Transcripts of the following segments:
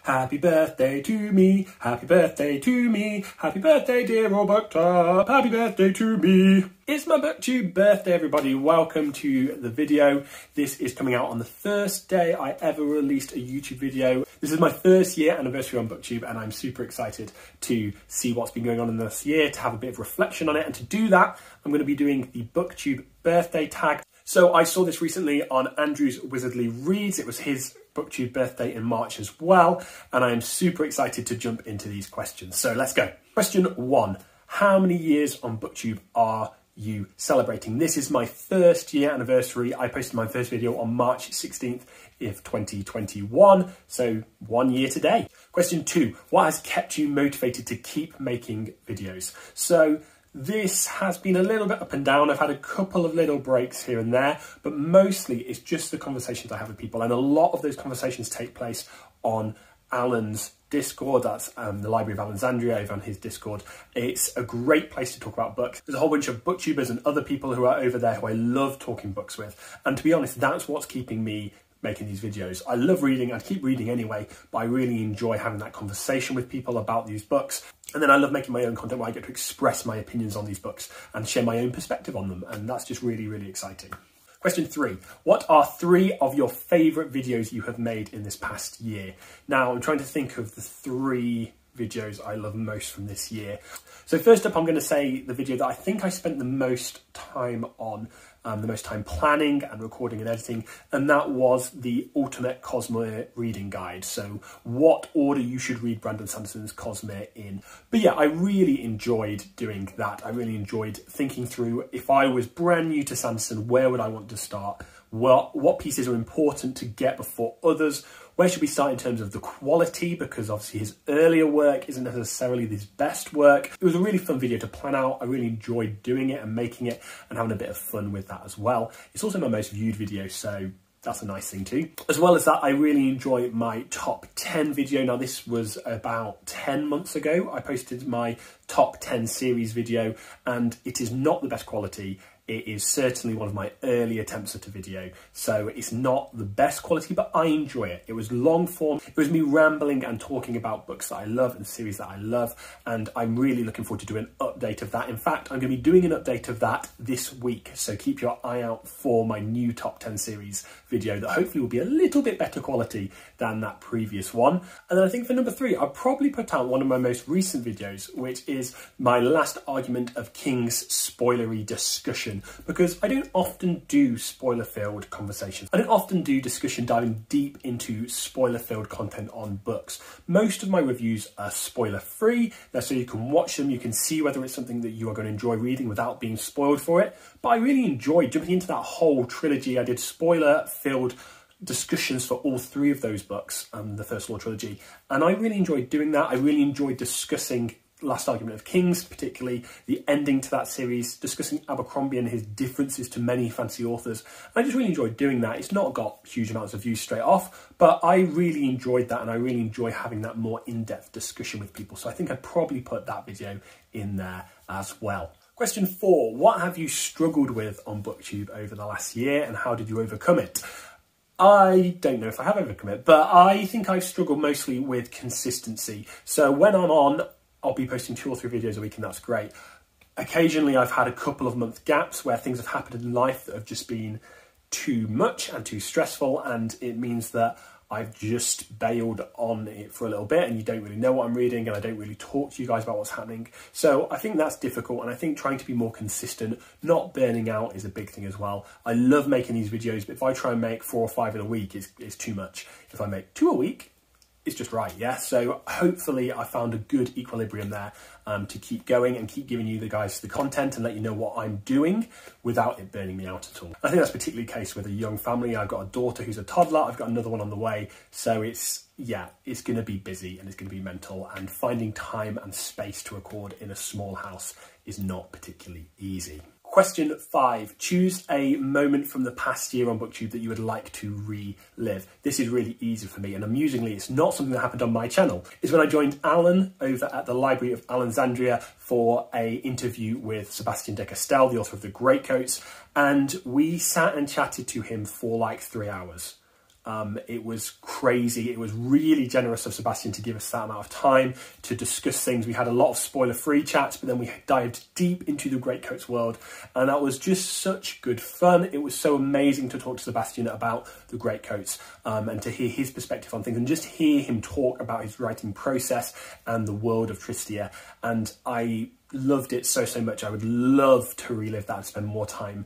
Happy birthday to me, happy birthday to me, happy birthday dear old Booktube, happy birthday to me. It's my Booktube birthday, everybody. Welcome to the video. This is coming out on the first day I ever released a YouTube video. This is my first year anniversary on Booktube and I'm super excited to see what's been going on in this year, to have a bit of reflection on it, and to do that I'm going to be doing the Booktube Birthday Tag. So I saw this recently on Andrew's Wizardly Reads. It was his Booktube birthday in March as well, and I am super excited to jump into these questions. So let's go. Question 1. How many years on Booktube are you celebrating? This is my first year anniversary. I posted my first video on March 16th of 2021, so 1 year today. Question 2. What has kept you motivated to keep making videos? So this has been a little bit up and down. I've had a couple of little breaks here and there, but mostly it's just the conversations I have with people. And a lot of those conversations take place on Alan's Discord. That's the Library of Alexandria over on his Discord. It's a great place to talk about books. There's a whole bunch of booktubers and other people who are over there who I love talking books with. And to be honest, that's what's keeping me making these videos. I love reading, I'd keep reading anyway, but I really enjoy having that conversation with people about these books. And then I love making my own content where I get to express my opinions on these books and share my own perspective on them. And that's just really, really exciting. Question 3. What are 3 of your favourite videos you have made in this past year? Now, I'm trying to think of the 3 videos I love most from this year. So first up, I'm going to say the video that I think I spent the most time on, the most time planning and recording and editing, and that was the Ultimate Cosmere Reading Guide. So what order you should read Brandon Sanderson's Cosmere in. But yeah, I really enjoyed doing that. I really enjoyed thinking through, if I was brand new to Sanderson, where would I want to start? What pieces are important to get before others? Where should we start in terms of the quality? Because obviously his earlier work isn't necessarily his best work. It was a really fun video to plan out. I really enjoyed doing it and making it and having a bit of fun with that as well. It's also my most viewed video, so that's a nice thing too. As well as that, I really enjoy my top 10 video. Now this was about 10 months ago. I posted my top 10 series video and it is not the best quality. It is certainly one of my early attempts at a video, so it's not the best quality, but I enjoy it. It was long form, it was me rambling and talking about books that I love and series that I love, and I'm really looking forward to doing an update of that. In fact, I'm going to be doing an update of that this week, so keep your eye out for my new top 10 series video that hopefully will be a little bit better quality than that previous one. And then I think for number 3, I'll probably put out one of my most recent videos, which is my last argument of King's spoilery discussion. Because I don't often do spoiler-filled conversations. I don't often do discussion diving deep into spoiler-filled content on books. Most of my reviews are spoiler-free. So you can watch them, you can see whether it's something that you are going to enjoy reading without being spoiled for it. But I really enjoyed jumping into that whole trilogy. I did spoiler-filled discussions for all 3 of those books, the First Law trilogy. And I really enjoyed doing that. I really enjoyed discussing Last Argument of Kings, particularly the ending to that series, discussing Abercrombie and his differences to many fantasy authors. I just really enjoyed doing that. It's not got huge amounts of views straight off, but I really enjoyed that and I really enjoy having that more in-depth discussion with people. So I think I'd probably put that video in there as well. Question 4. What have you struggled with on Booktube over the last year and how did you overcome it? I don't know if I have overcome it, but I think I've struggled mostly with consistency. So when I'm on, I'll be posting 2 or 3 videos a week and that's great. Occasionally I've had a couple of month gaps where things have happened in life that have just been too much and too stressful, and it means that I've just bailed on it for a little bit and you don't really know what I'm reading and I don't really talk to you guys about what's happening. So I think that's difficult, and I think trying to be more consistent, not burning out, is a big thing as well. I love making these videos, but if I try and make 4 or 5 in a week, it's too much. If I make 2 a week, it's just right, yeah? So hopefully I found a good equilibrium there to keep going and keep giving you guys the content and let you know what I'm doing without it burning me out at all. I think that's particularly the case with a young family. I've got a daughter who's a toddler, I've got another one on the way. So it's going to be busy and it's going to be mental, and finding time and space to record in a small house is not particularly easy. Question 5, choose a moment from the past year on Booktube that you would like to relive. This is really easy for me, and amusingly, it's not something that happened on my channel. It's when I joined Alan over at the Library of Alexandria for an interview with Sebastian de Castell, the author of The Greatcoats, and we sat and chatted to him for like 3 hours. It was crazy. It was really generous of Sebastian to give us that amount of time to discuss things. We had a lot of spoiler-free chats, but then we dived deep into the Greatcoats world, and that was just such good fun. It was so amazing to talk to Sebastian about the Greatcoats and to hear his perspective on things and just hear him talk about his writing process and the world of Tristia. And I loved it so much. I would love to relive that and spend more time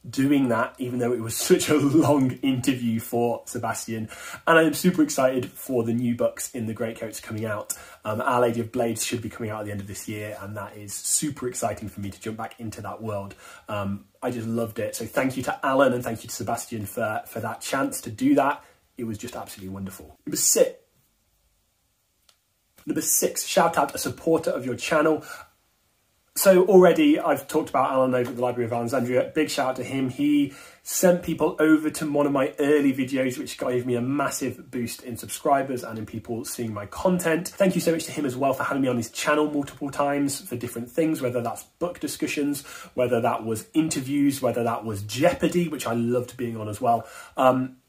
doing that, even though it was such a long interview for Sebastian. And I am super excited for the new books in the Greatcoats coming out. Our Lady of Blades should be coming out at the end of this year, and that is super exciting for me to jump back into that world. I just loved it. So thank you to Alan and thank you to Sebastian for that chance to do that. It was just absolutely wonderful. Number six, shout out a supporter of your channel. So already I've talked about Alan over at the Library of Alexandria. Big shout out to him. He sent people over to one of my early videos, which gave me a massive boost in subscribers and in people seeing my content. Thank you so much to him as well for having me on his channel multiple times for different things, whether that's book discussions, whether that was interviews, whether that was Jeopardy, which I loved being on as well.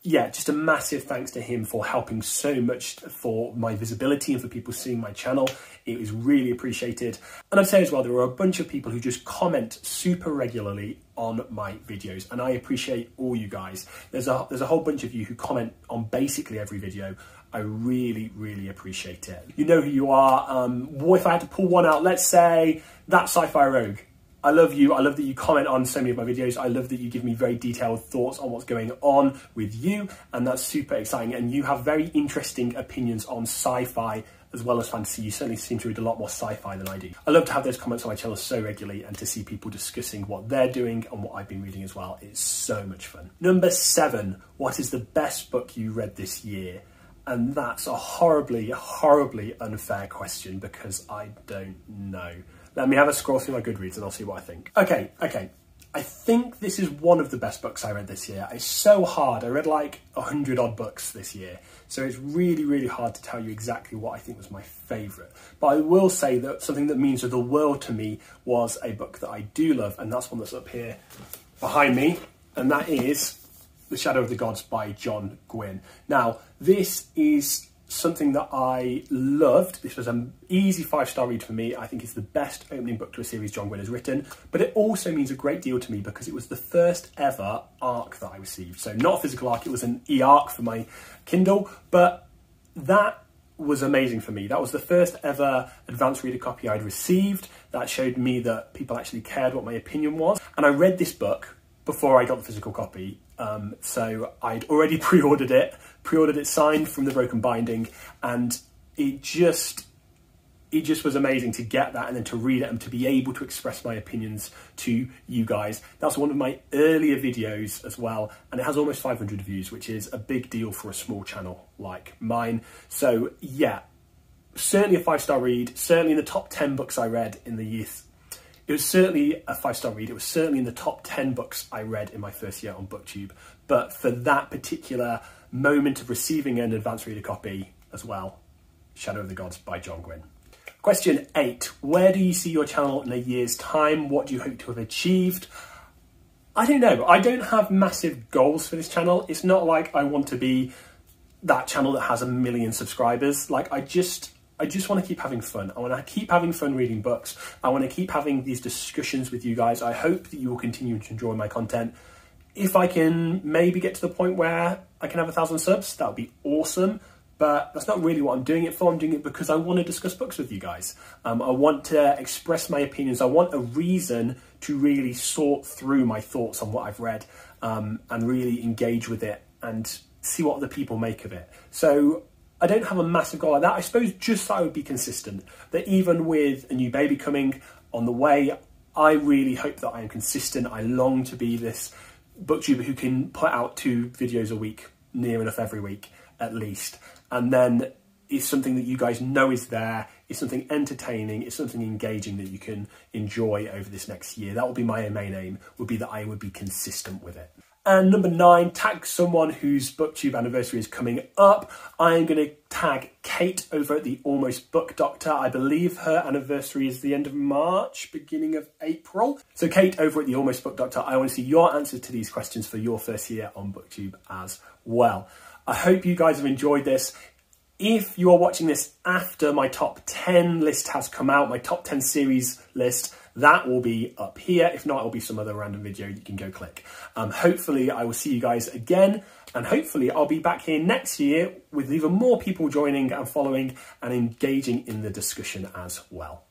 Yeah, just a massive thanks to him for helping so much for my visibility and for people seeing my channel. It was really appreciated. And I'd say as well, there are a bunch of people who just comment super regularly on my videos, and I appreciate all you guys. There's a whole bunch of you who comment on basically every video. I really appreciate it. You know who you are. If I had to pull one out, let's say that Sci-Fi Rogue. I love you. I love that you comment on so many of my videos. I love that you give me very detailed thoughts on what's going on with you, and that's super exciting. And you have very interesting opinions on sci-fi as well as fantasy. You certainly seem to read a lot more sci-fi than I do. I love to have those comments on my channel so regularly, and to see people discussing what they're doing and what I've been reading as well. It's so much fun. Number 7, what is the best book you read this year? And that's a horribly unfair question because I don't know. Let me have a scroll through my Goodreads and I'll see what I think. Okay. I think this is one of the best books I read this year. It's so hard. I read like 100 odd books this year. So it's really hard to tell you exactly what I think was my favourite. But I will say that something that means the world to me was a book that I do love, and that's one that's up here behind me, and that is The Shadow of the Gods by John Gwynne. Now, this is something that I loved. This was an easy 5-star read for me. I think it's the best opening book to a series John Gwynne has written, but it also means a great deal to me because it was the first ever ARC that I received. So not a physical ARC, it was an e-ARC for my Kindle, but that was amazing for me. That was the first ever advanced reader copy I'd received. That showed me that people actually cared what my opinion was. And I read this book before I got the physical copy. So I'd already pre-ordered it signed from the broken binding, and it just was amazing to get that and then to read it and to be able to express my opinions to you guys. That's one of my earlier videos as well, and it has almost 500 views, which is a big deal for a small channel like mine. So yeah, certainly a 5-star read, certainly in the top 10 books I read in the year. It was certainly a 5-star read. It was certainly in the top 10 books I read in my first year on Booktube. But for that particular moment of receiving an advanced reader copy as well, Shadow of the Gods by John Gwynne. Question 8. Where do you see your channel in a year's time? What do you hope to have achieved? I don't know. I don't have massive goals for this channel. It's not like I want to be that channel that has 1 million subscribers. Like, I just want to keep having fun. I want to keep having fun reading books. I want to keep having these discussions with you guys. I hope that you will continue to enjoy my content. If I can maybe get to the point where I can have 1,000 subs, that would be awesome. But that's not really what I'm doing it for. I'm doing it because I want to discuss books with you guys. I want to express my opinions. I want a reason to really sort through my thoughts on what I've read, and really engage with it and see what other people make of it. So I don't have a massive goal like that. I suppose just that I would be consistent. That even with a new baby coming on the way, I really hope that I am consistent. I long to be this booktuber who can put out 2 videos a week, near enough every week at least. And then it's something that you guys know is there. It's something entertaining. It's something engaging that you can enjoy over this next year. That would be my main aim, would be that I would be consistent with it. And number 9, tag someone whose Booktube anniversary is coming up. I am going to tag Kate over at the Almost Book Doctor. I believe her anniversary is the end of March, beginning of April. So Kate over at the Almost Book Doctor, I want to see your answers to these questions for your first year on Booktube as well. I hope you guys have enjoyed this. If you are watching this after my top 10 list has come out, my top 10 series list, that will be up here. If not, it'll be some other random video you can go click. Hopefully I will see you guys again, and hopefully I'll be back here next year with even more people joining and following and engaging in the discussion as well.